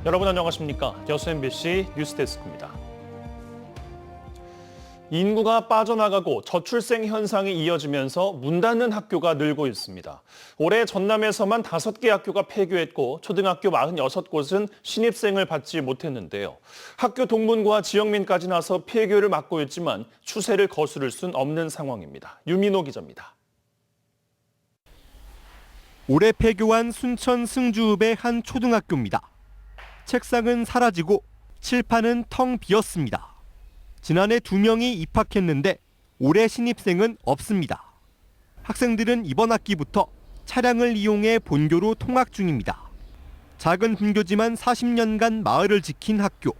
여러분 안녕하십니까? 여수 MBC 뉴스데스크입니다. 인구가 빠져나가고 저출생 현상이 이어지면서 문 닫는 학교가 늘고 있습니다. 올해 전남에서만 5개 학교가 폐교했고 초등학교 46곳은 신입생을 받지 못했는데요. 학교 동문과 지역민까지 나서 폐교를 막고 있지만 추세를 거스를 순 없는 상황입니다. 유민호 기자입니다. 올해 폐교한 순천 승주읍의 한 초등학교입니다. 책상은 사라지고 칠판은 텅 비었습니다. 지난해 2명이 입학했는데 올해 신입생은 없습니다. 학생들은 이번 학기부터 차량을 이용해 본교로 통학 중입니다. 작은 분교지만 40년간 마을을 지킨 학교.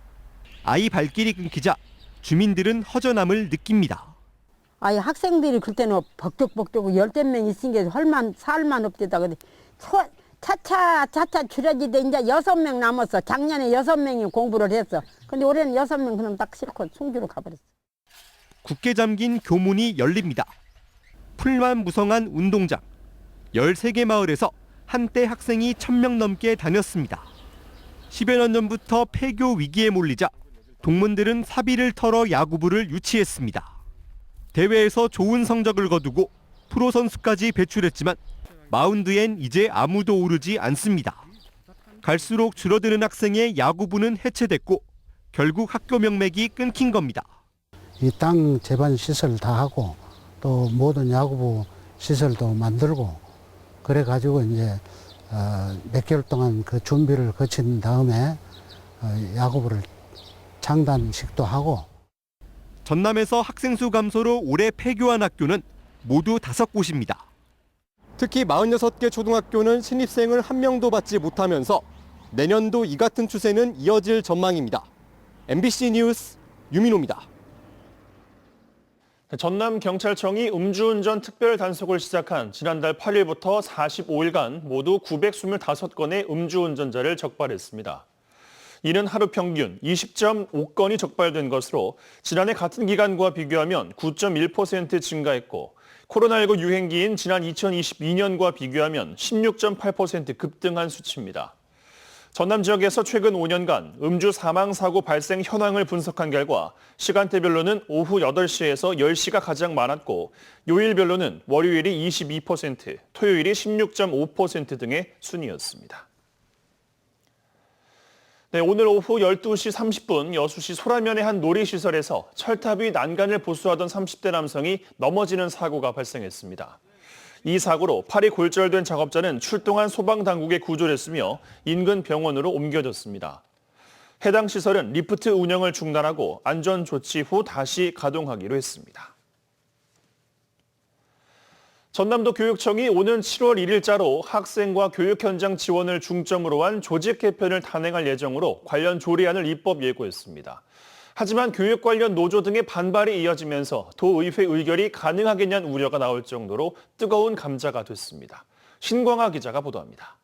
아이 발길이 끊기자 주민들은 허전함을 느낍니다. 아이 학생들이 그때는 벅적벅적 열댓 명 있으니까 살만 없대다. 근데 차차 줄여지대 이제 6명 남았어. 작년에 6명이 공부를 했어. 근데 올해는 6명 그럼 딱 싫고 송주로 가버렸어. 굳게 잠긴 교문이 열립니다. 풀만 무성한 운동장. 13개 마을에서 한때 학생이 1000명 넘게 다녔습니다. 10여 년 전부터 폐교 위기에 몰리자 동문들은 사비를 털어 야구부를 유치했습니다. 대회에서 좋은 성적을 거두고 프로 선수까지 배출했지만 마운드엔 이제 아무도 오르지 않습니다. 갈수록 줄어드는 학생의 야구부는 해체됐고 결국 학교 명맥이 끊긴 겁니다. 이 땅 제반 시설 다 하고 또 모든 야구부 시설도 만들고 그래가지고 이제 몇 개월 동안 그 준비를 거친 다음에 야구부를 창단식도 하고. 전남에서 학생 수 감소로 올해 폐교한 학교는 모두 5곳입니다. 특히 46개 초등학교는 신입생을 한 명도 받지 못하면서 내년도 이 같은 추세는 이어질 전망입니다. MBC 뉴스 유민호입니다. 전남경찰청이 음주운전 특별 단속을 시작한 지난달 8일부터 45일간 모두 925건의 음주운전자를 적발했습니다. 이는 하루 평균 20.5건이 적발된 것으로 지난해 같은 기간과 비교하면 9.1% 증가했고 코로나19 유행기인 지난 2022년과 비교하면 16.8% 급등한 수치입니다. 전남 지역에서 최근 5년간 음주 사망 사고 발생 현황을 분석한 결과 시간대별로는 오후 8시에서 10시가 가장 많았고 요일별로는 월요일이 22%, 토요일이 16.5% 등의 순이었습니다. 네, 오늘 오후 12시 30분 여수시 소라면의 한 놀이시설에서 철탑 위 난간을 보수하던 30대 남성이 넘어지는 사고가 발생했습니다. 이 사고로 팔이 골절된 작업자는 출동한 소방당국에 구조를 했으며 인근 병원으로 옮겨졌습니다. 해당 시설은 리프트 운영을 중단하고 안전조치 후 다시 가동하기로 했습니다. 전남도 교육청이 오는 7월 1일자로 학생과 교육 현장 지원을 중점으로 한 조직 개편을 단행할 예정으로 관련 조례안을 입법 예고했습니다. 하지만 교육 관련 노조 등의 반발이 이어지면서 도의회 의결이 가능하겠냐는 우려가 나올 정도로 뜨거운 감자가 됐습니다. 신광하 기자가 보도합니다.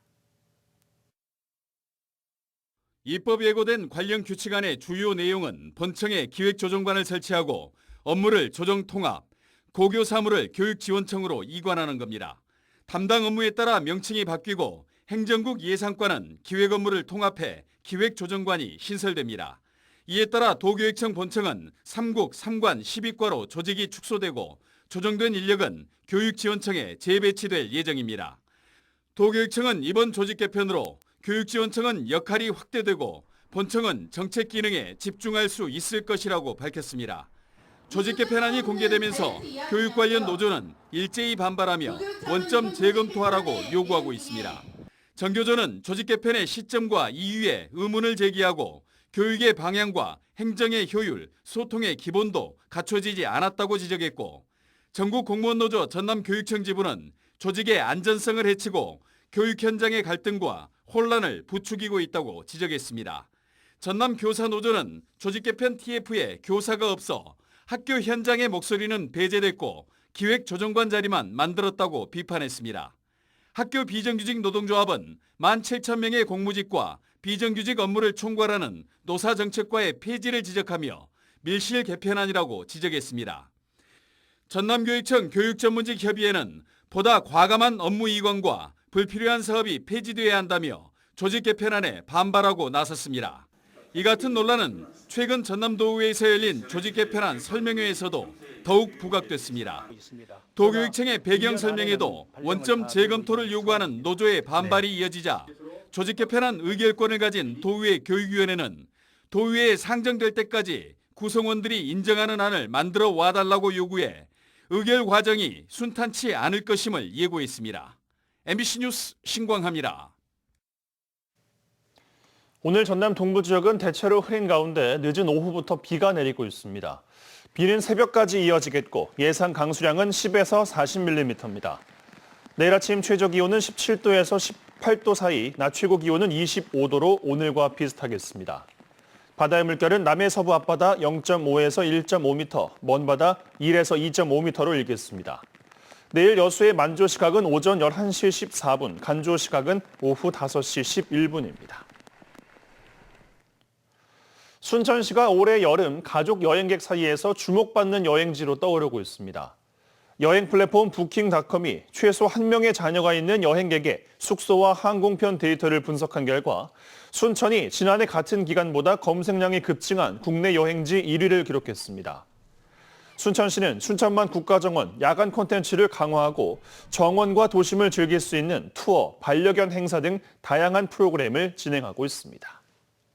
입법 예고된 관련 규칙안의 주요 내용은 본청에 기획조정관을 설치하고 업무를 조정통합, 고교 사무를 교육지원청으로 이관하는 겁니다. 담당 업무에 따라 명칭이 바뀌고 행정국 예산과는 기획 업무를 통합해 기획조정관이 신설됩니다. 이에 따라 도교육청 본청은 3국 3관 10위과로 조직이 축소되고 조정된 인력은 교육지원청에 재배치될 예정입니다. 도교육청은 이번 조직 개편으로 교육지원청은 역할이 확대되고 본청은 정책 기능에 집중할 수 있을 것이라고 밝혔습니다. 조직 개편안이 공개되면서 교육 관련 노조는 일제히 반발하며 원점 재검토하라고 요구하고 있습니다. 정교조는 조직 개편의 시점과 이유에 의문을 제기하고 교육의 방향과 행정의 효율, 소통의 기본도 갖춰지지 않았다고 지적했고 전국공무원노조 전남교육청 지부는 조직의 안전성을 해치고 교육 현장의 갈등과 혼란을 부추기고 있다고 지적했습니다. 전남교사노조는 조직 개편 TF에 교사가 없어 학교 현장의 목소리는 배제됐고 기획조정관 자리만 만들었다고 비판했습니다. 학교 비정규직 노동조합은 17,000명의 공무직과 비정규직 업무를 총괄하는 노사정책과의 폐지를 지적하며 밀실 개편안이라고 지적했습니다. 전남교육청 교육전문직협의회는 보다 과감한 업무 이관과 불필요한 사업이 폐지돼야 한다며 조직 개편안에 반발하고 나섰습니다. 이 같은 논란은 최근 전남도의회에서 열린 조직 개편안 설명회에서도 더욱 부각됐습니다. 도교육청의 배경 설명에도 원점 재검토를 요구하는 노조의 반발이 이어지자 조직 개편안 의결권을 가진 도의회 교육위원회는 도의회에 상정될 때까지 구성원들이 인정하는 안을 만들어 와달라고 요구해 의결 과정이 순탄치 않을 것임을 예고했습니다. MBC 뉴스 신광하입니다. 오늘 전남 동부 지역은 대체로 흐린 가운데 늦은 오후부터 비가 내리고 있습니다. 비는 새벽까지 이어지겠고 예상 강수량은 10에서 40mm입니다. 내일 아침 최저 기온은 17도에서 18도 사이, 낮 최고 기온은 25도로 오늘과 비슷하겠습니다. 바다의 물결은 남해 서부 앞바다 0.5에서 1.5m, 먼 바다 1에서 2.5m로 일겠습니다. 내일 여수의 만조 시각은 오전 11시 14분, 간조 시각은 오후 5시 11분입니다. 순천시가 올해 여름 가족 여행객 사이에서 주목받는 여행지로 떠오르고 있습니다. 여행 플랫폼 부킹닷컴이 최소 1명의 자녀가 있는 여행객의 숙소와 항공편 데이터를 분석한 결과 순천이 지난해 같은 기간보다 검색량이 급증한 국내 여행지 1위를 기록했습니다. 순천시는 순천만 국가정원 야간 콘텐츠를 강화하고 정원과 도심을 즐길 수 있는 투어, 반려견 행사 등 다양한 프로그램을 진행하고 있습니다.